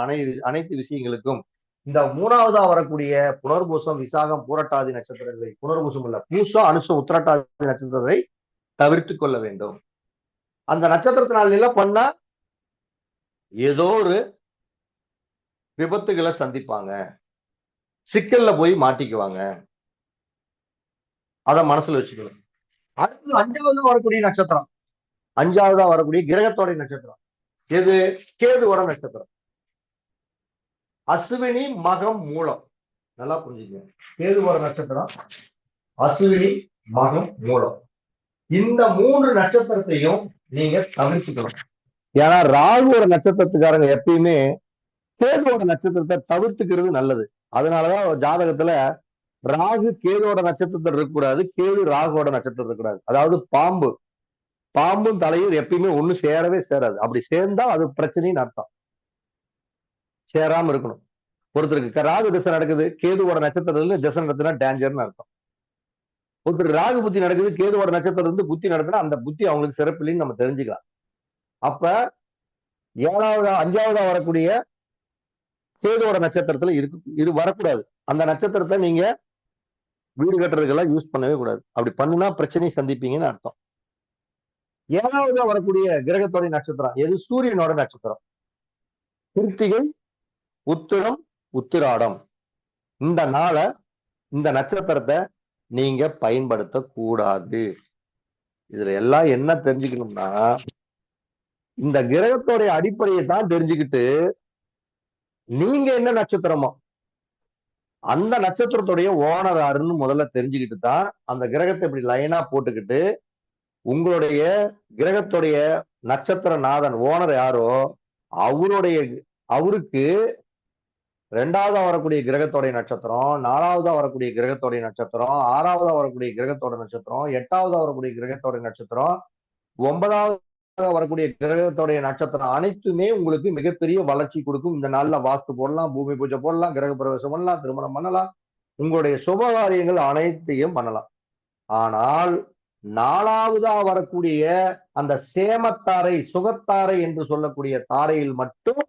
அனைத்து விஷயங்களுக்கும் இந்த 3வதா வரக்கூடிய புனர்பூசம், விசாகம், பூரட்டாதி நட்சத்திரங்களை, புனர்பூசம் இல்ல, பூசம், அனுஷம், உத்தரட்டாதி நட்சத்திரத்தை தவிர்த்து கொள்ள வேண்டும். அந்த நட்சத்திரத்தினால எல்லாம் பண்ணா ஏதோ ஒரு விபத்துகளை சந்திப்பாங்க, சிக்கல்ல போய் மாட்டிக்குவாங்க. அத மனசுல வச்சுக்கணும். அடுத்து 5வதா வரக்கூடிய நட்சத்திரம், 5வதா வரக்கூடிய கிரகத்தோட நட்சத்திரம் எது? கேதுவோட நட்சத்திரம். அசுவினி, மகம், மூலம். நல்லா புரிஞ்சுக்கங்க. கேதுவோட நட்சத்திரம் அசுவினி, மகம், மூலம். இந்த 3 நட்சத்திரத்தையும் நீங்க தவிர்த்துக்கணும். ஏன்னா ராகுவோட நட்சத்திரத்துக்காரங்க எப்பயுமே கேதுவோட நட்சத்திரத்தை தவிர்த்துக்கிறது நல்லது. அதனாலதான் ஜாதகத்துல ராகு கேதுவோட நட்சத்திரத்தில் இருக்கக்கூடாது, கேது ராகுவோட நட்சத்திரம் இருக்கக்கூடாது. அதாவது பாம்பும் தலையும் எப்பயுமே ஒண்ணு சேரவே சேராது. அப்படி சேர்ந்தா அது பிரச்சனைன்னு அர்த்தம். சேராம இருக்கணும். ஒருத்தருக்கு ராகு திசை நடக்குது, கேதுவோட நட்சத்திரத்துல திசை நடத்தினா டேஞ்சர்னு அர்த்தம். ஒருத்தர் ராகு புத்தி நடக்குது, கேதுவோட நட்சத்திரம் இருந்து புத்தி நடத்தினா அந்த புத்தி அவங்களுக்கு சிறப்பில்லைன்னு நம்ம தெரிஞ்சுக்கலாம். அப்ப 5வதா வரக்கூடிய கேதுவோட நட்சத்திரத்துல இது வரக்கூடாது. அந்த நட்சத்திரத்தை நீங்க வீடு கட்டுறதுக்கெல்லாம் யூஸ் பண்ணவே கூடாது. அப்படி பண்ணுனா பிரச்சனை சந்திப்பீங்கன்னு அர்த்தம். 7வதா வரக்கூடிய கிரகத்தோட நட்சத்திரம் எது? சூரியனோட நட்சத்திரம். கிருத்திகை, உத்திரம், உத்திராடம். இந்த நாளை, இந்த நட்சத்திரத்தை நீங்க பயன்படுத்த கூடாது. இதுல எல்லாம் என்ன தெரிஞ்சுக்கணும்னா, இந்த கிரகத்தோடைய அடிப்படையை தான் தெரிஞ்சுக்கிட்டு நீங்க என்ன நட்சத்திரமோ அந்த நட்சத்திரத்துடைய ஓனர் யாருன்னு முதல்ல தெரிஞ்சுக்கிட்டு தான் அந்த கிரகத்தை இப்படி லைனா போட்டுக்கிட்டு உங்களுடைய கிரகத்துடைய நட்சத்திர நாதன் ஓனர் யாரோ அவருடைய அவருக்கு ரெண்டாவதா வரக்கூடிய கிரகத்தோடைய நட்சத்திரம், நாலாவதா வரக்கூடிய கிரகத்தோடைய நட்சத்திரம், ஆறாவதா வரக்கூடிய கிரகத்தோட நட்சத்திரம், எட்டாவதா வரக்கூடிய கிரகத்தோட நட்சத்திரம், ஒன்பதாவது வரக்கூடிய கிரகத்தோடைய நட்சத்திரம் அனைத்துமே உங்களுக்கு மிகப்பெரிய வளர்ச்சி கொடுக்கும். இந்த நாள்ல வாஸ்து போடலாம், பூமி பூஜை போடலாம், கிரக பிரவேசம் பண்ணலாம், திருமணம் பண்ணலாம், உங்களுடைய சுப காரியங்கள் அனைத்தையும் பண்ணலாம். ஆனால் நாலாவதா வரக்கூடிய அந்த சேமத்தாரை, சுகத்தாரை என்று சொல்லக்கூடிய தாரையில் மட்டும்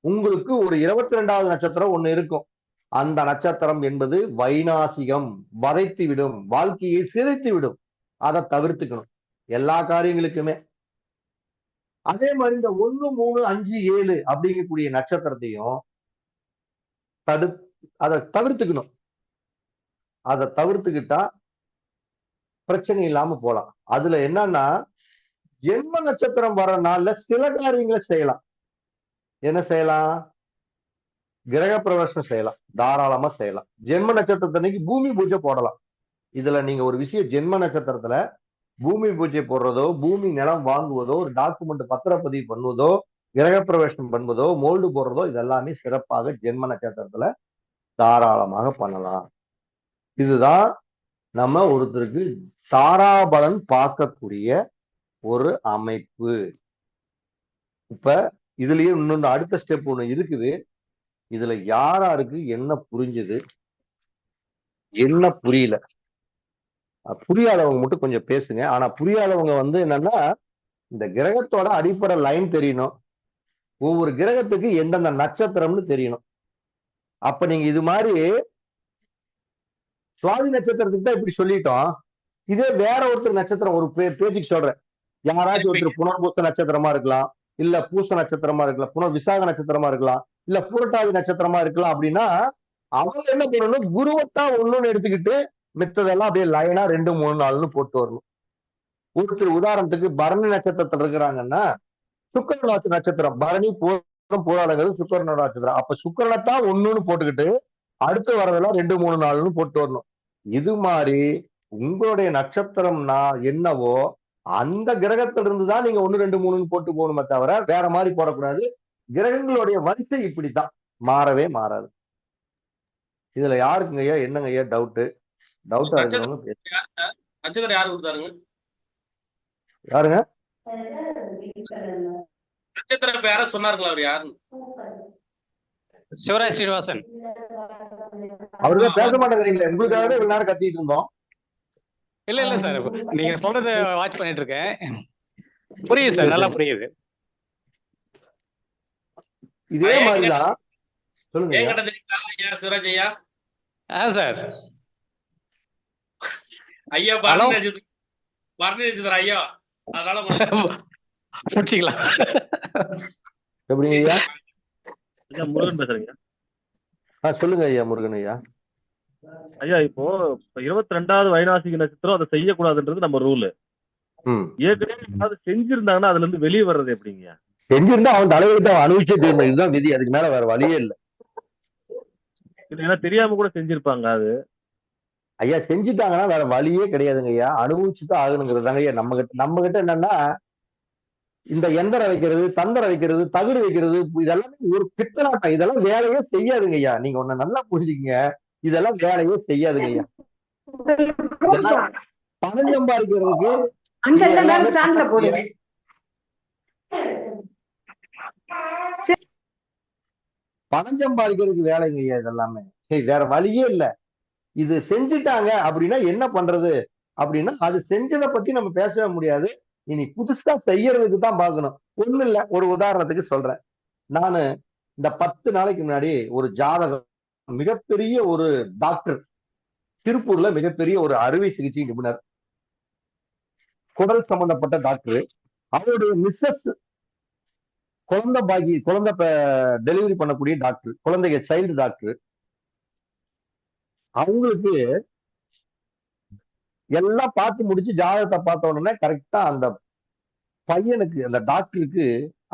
உங்களுக்கு ஒரு 22வது நட்சத்திரம் ஒண்ணு இருக்கும். அந்த நட்சத்திரம் என்பது வைநாசிகம், வதைத்து விடும், வாழ்க்கையை சிதைத்து விடும். அதை தவிர்த்துக்கணும் எல்லா காரியங்களுக்குமே. அதே மாதிரி இந்த 1, 3, 5, 7 அப்படிங்கக்கூடிய நட்சத்திரத்தையும் அதை தவிர்த்துக்கணும். அதை தவிர்த்துக்கிட்டா பிரச்சனை இல்லாம போலாம். அதுல என்னன்னா ஜென்ம நட்சத்திரம் வர நாள்ல சில காரியங்களை செய்யலாம். என்ன செய்யலாம்? கிரக பிரவேசம் செய்யலாம், தாராளமா செய்யலாம். ஜென்ம நட்சத்திரத்தன்னைக்கு பூமி பூஜை போடலாம். இதுல நீங்க ஒரு விஷயம், ஜென்ம நட்சத்திரத்துல பூமி பூஜை போடுறதோ, பூமி நிலம் வாங்குவதோ, ஒரு டாக்குமெண்ட் பத்திரப்பதிவு பண்ணுவதோ, கிரக பிரவேசம் பண்ணுவதோ, மோல்டு போடுறதோ, இதெல்லாமே சிறப்பாக ஜென்ம நட்சத்திரத்துல தாராளமாக பண்ணலாம். இதுதான் நம்ம ஒருத்தருக்கு தாராபலன் பார்க்கக்கூடிய ஒரு அமைப்பு. இப்ப இதுலயே இன்னொன்று அடுத்த ஸ்டெப் ஒண்ணு இருக்குது. இதுல யாராருக்கு என்ன புரிஞ்சுது, என்ன புரியல, புரியாதவங்க மட்டும் கொஞ்சம் பேசுங்க. ஆனா புரியாதவங்க என்னன்னா இந்த கிரகத்தோட அடிப்படை லைன் தெரியணும், ஒவ்வொரு கிரகத்துக்கு எந்தெந்த நட்சத்திரம்னு தெரியணும். அப்ப நீங்க இது மாதிரி சுவாதி நட்சத்திரத்துக்கு தான் இப்படி சொல்லிட்டோம். இதே வேற ஒருத்தர் நட்சத்திரம் ஒரு பேச்சுக்கு சொல்றேன். யாராச்சும் ஒருத்தர் புனர்பூச நட்சத்திரமா இருக்கலாம், இல்ல பூச நட்சத்திரமா இருக்கலாம், புனர் விசாக நட்சத்திரமா இருக்கலாம், இல்ல புரட்டாதி நட்சத்திரமா இருக்கலாம். அப்படின்னா அவங்க என்ன பண்ணணும், குருவத்தான் ஒண்ணுன்னு எடுத்துக்கிட்டு மித்ததெல்லாம் அப்படியே லைனா 2, 3, 4ன்னு போட்டு வரணும். ஒருத்தர் உதாரணத்துக்கு பரணி நட்சத்திரத்துல இருக்கிறாங்கன்னா சுக்கரநாத்து நட்சத்திரம், பரணி பூரம் பூராடங்கிறது சுக்கரனோட நட்சத்திரம். அப்ப சுக்கரனைத்தான் ஒண்ணுன்னு போட்டுக்கிட்டு அடுத்து வரதெல்லாம் 2, 3, 4ன்னு போட்டு வரணும். இது மாதிரி உங்களுடைய நட்சத்திரம்னா என்னவோ அந்த கிரகத்துல இருந்துதான் நீங்க 1, 2, 3ன்னு போட்டு போகணுமே தவிர வேற மாதிரி போடக்கூடாது. கிரகங்களுடைய வரிசை இப்படித்தான், மாறவே மாறாது. இதுல யாருக்குங்க ஐயா என்னங்க ஐயா டவுட்டா இருக்கிறவங்க நட்சத்திரம் யாரு கொடுத்தாருங்க? யாருங்க நட்சத்திரம் பேர சொன்னாருங்களா? அவர் யாருன்னு? சிவராஜ் ஸ்ரீனிவாசன். அவருதான் பேச மாட்டேங்கிறீங்களே, உங்களுக்காக தான் இவ்வளவு நேரம் கத்திட்டு இருந்தோம். இல்ல சார், நீங்க சொல்றத வாட்ச் பண்ணிட்டு இருக்கேன். புரியுது சார், நல்லா புரியுது. இதே மாதிரிதான் சொல்லுங்க ஏன் கடை தெரியுங்களா ஐயா சிவராஜ் ஐயா? சார் ஐயா பரணி நட்சத்திரம் ஐயா, அதனால முடிச்சுக்கலாம். எப்படிங்க ஐயா? முருகன் பேசுறீங்க. சொல்லுங்க ஐயா முருகன் ஐயா. ஐயா இப்போ 22வது வைநாசிக நட்சத்திரம் அதை செய்யக்கூடாதுன்றது நம்ம ரூல். ஏற்கனவே செஞ்சிருந்தாங்கன்னா அதுல இருந்து வெளியே வர்றது எப்படிங்க? செஞ்சிருந்தா அவன் தலைவர்கிட்ட அனுபவிச்சே தீரணும், இதுதான் விதி. அதுக்கு மேல வேற வழியே இல்லை. ஏன்னா தெரியாம கூட செஞ்சிருப்பாங்க. அது ஐயா செஞ்சுட்டாங்கன்னா வேற வழியே கிடையாதுங்க ஐயா, அனுபவிச்சுதான் ஆகணுங்கிறது தாங்க ஐயா. நம்ம கிட்ட என்னன்னா இந்த எந்திரம் வைக்கிறது, தந்தரம் வைக்கிறது, தகுடு வைக்கிறது, இதெல்லாம் ஒரு பித்தலாட்டம். இதெல்லாம் வேலையே செய்யாதுங்க ஐயா. நீங்க ஒண்ணு நல்லா புரிஞ்சுக்கங்க, இதெல்லாம் வேலையே செய்யாதுங்க ஐயா. பணம் சம்பாதிக்கிறதுக்கு பணம் சம்பாதிக்கிறதுக்கு வேலைங்க ஐயா இதெல்லாமே. சரி, வேற வழியே இல்ல. இது செஞ்சுட்டாங்க அப்படின்னா என்ன பண்றது அப்படின்னா அது செஞ்சதை பத்தி நம்ம பேசவே முடியாது. இனி புதுசா செய்யறதுக்கு தான் பார்க்கணும். ஒண்ணு இல்ல, ஒரு உதாரணத்துக்கு சொல்றேன். நானு இந்த 10 நாளைக்கு முன்னாடி ஒரு ஜாதகம், மிகப்பெரிய ஒரு டாக்டர், திருப்பூர்ல மிகப்பெரிய ஒரு அறுவை சிகிச்சை நிபுணர், குடல் சம்பந்தப்பட்ட டாக்டர், அவருடைய மிஸ்ஸஸ் குழந்தை டெலிவரி பண்ணக்கூடிய டாக்டர், குழந்தைங்க சைல்டு டாக்டர். அவங்களுக்கு எல்லாம் பார்த்து முடிச்சு ஜாதகத்தை பார்த்த உடனே கரெக்டா அந்த பையனுக்கு அந்த டாக்டருக்கு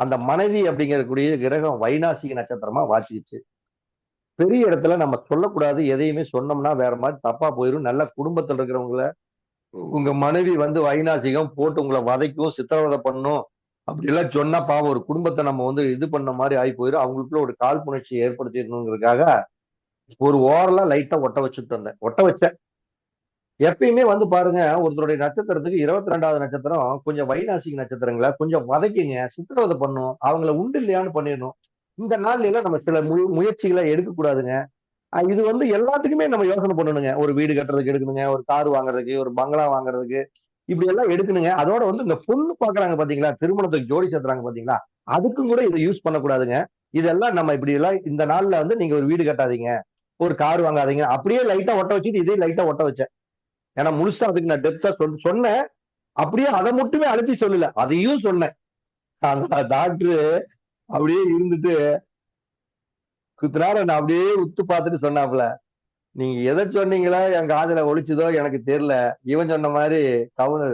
அந்த மனைவி அப்படிங்கக்கூடிய கிரகம் வைநாசிக நட்சத்திரமா வாசிச்சு. பெரிய இடத்துல நம்ம சொல்லக்கூடாது, எதையுமே சொன்னோம்னா வேற மாதிரி தப்பா போயிடும். நல்ல குடும்பத்துல இருக்கிறவங்கள உங்க மனைவி வந்து வைநாசிகம் போட்டு உங்களை வதைக்கும், சித்திரவதை பண்ணும் அப்படி எல்லாம் சொன்னா பாவம் ஒரு குடும்பத்தை நம்ம வந்து இது பண்ண மாதிரி ஆகி போயிடும். அவங்களுக்குள்ள ஒரு காழ்ப்புணர்ச்சியை ஏற்படுத்திடணுங்கிறதுக்காக ஒரு ஓரலா லைட்டா ஒட்ட வச்சுட்டு வந்தேன். ஒட்ட வச்சேன். எப்பயுமே வந்து பாருங்க, ஒருத்தருடைய நட்சத்திரத்துக்கு 22வது நட்சத்திரம் கொஞ்சம் வைநாசிக நட்சத்திரங்களை கொஞ்சம் வதைக்குங்க, சித்திரவதை பண்ணும், அவங்கள உண்டு இல்லையான்னு பண்ணிடணும். இந்த நாள்ல எல்லாம் நம்ம சில முயற்சிகளை எடுக்கக்கூடாதுங்க. இது வந்து எல்லாத்துக்குமே நம்ம யோசனை பண்ணணுங்க. ஒரு வீடு கட்டுறதுக்கு எடுக்கணுங்க, ஒரு கார் வாங்குறதுக்கு, ஒரு பங்களா வாங்குறதுக்கு, இப்படி எல்லாம் எடுக்கணுங்க. அதோட வந்து இந்த பொண்ணு பாக்குறாங்க பாத்தீங்களா, திருமணத்துக்கு ஜோடி சேர்த்துறாங்க பாத்தீங்களா, அதுக்கும் கூட இதை யூஸ் பண்ணக்கூடாதுங்க. இதெல்லாம் நம்ம இப்படி எல்லாம் இந்த நாள்ல வந்து நீங்க ஒரு வீடு கட்டாதீங்க, ஒரு கார் வாங்காதீங்க. அப்படியே லைட்டா ஒட்ட வச்சுட்டு இதே லைட்டா ஒட்ட வச்சேன். ஏன்னா முழுசா அதுக்கு நான் டெப்தா சொன்னேன். அப்படியே அதை மட்டுமே அழுத்தி சொல்லல, அதையும் சொன்னேன். அந்த டாக்டரு அப்படியே இருந்துட்டு குத்துனார நான் அப்படியே உத்து பார்த்துட்டு சொன்னாப்புல, நீங்க எதை சொன்னீங்களோ என் காதுல ஒலிச்சுதோ எனக்கு தெரியல. இவன் சொன்ன மாதிரி கவுனு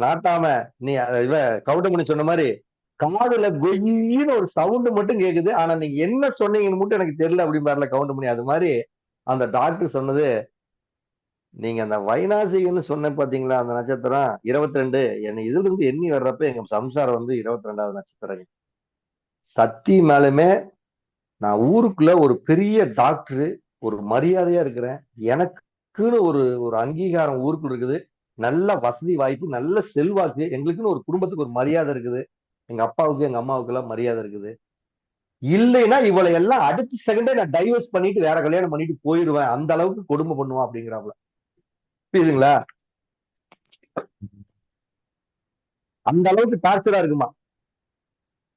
நாட்டாம நீ இவ கவுண்டமணி சொன்ன மாதிரி காதுல கொய்யின்னு ஒரு சவுண்ட் மட்டும் கேக்குது. ஆனா நீங்க என்ன சொன்னீங்கன்னு மட்டும் எனக்கு தெரியல அப்படிம்பாருல கவுண்டமணி. அது மாதிரி அந்த டாக்டர் சொன்னது, நீங்க அந்த வைநாசிகன்னு சொன்ன பாத்தீங்களா அந்த நட்சத்திரம் 22, என்ன இதுல இருந்து எண்ணி வர்றப்ப எங்க சம்சாரம் வந்து 22வது நட்சத்திரம். சத்தி மேலுமே நான் ஊருக்குள்ள ஒரு பெரிய டாக்டரு, ஒரு மரியாதையா இருக்கிறேன். எனக்குன்னு ஒரு ஒரு அங்கீகாரம் ஊருக்குள்ள இருக்குது. நல்ல வசதி வாய்ப்பு, நல்ல செல்வாக்கு, எங்களுக்குன்னு ஒரு குடும்பத்துக்கு ஒரு மரியாதை இருக்குது. எங்க அப்பாவுக்கு எங்க அம்மாவுக்கு எல்லாம் மரியாதை இருக்குது. இல்லைன்னா இவளை எல்லாம் அடுத்த செகண்டே நான் டைவர்ஸ் பண்ணிட்டு வேற கல்யாணம் பண்ணிட்டு போயிடுவேன். அந்த அளவுக்கு கொடுமை பண்ணுவான் அப்படிங்கிறாப்புல. புரியுதுங்களா? அந்த அளவுக்கு டார்ச்சரா இருக்குமா.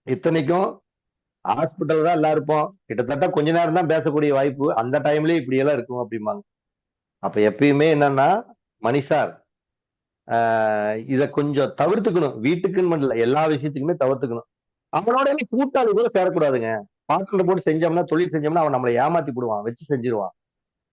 இத்தனைக்கும் ஹாஸ்பிட்டல் தான் எல்லாம் இருப்போம். கிட்டத்தட்ட கொஞ்ச நேரம் தான் பேசக்கூடிய வாய்ப்பு. அந்த டைம்லயே இப்படி எல்லாம் இருக்கும் அப்படிம்பாங்க. அப்ப எப்பயுமே என்னன்னா, மணி சார் இத கொஞ்சம் தவிர்த்துக்கணும். வீட்டுக்குன்னு மட்டும் இல்ல, எல்லா விஷயத்துக்குமே தவிர்த்துக்கணும். அவனோட எல்லாம் கூட்டாளி கூட சேரக்கூடாதுங்க. பார்ட்னர் போட்டு செஞ்சோம்னா, தொழில் செஞ்சோம்னா அவன் நம்மளை ஏமாத்தி போடுவான், வச்சு செஞ்சிருவான்.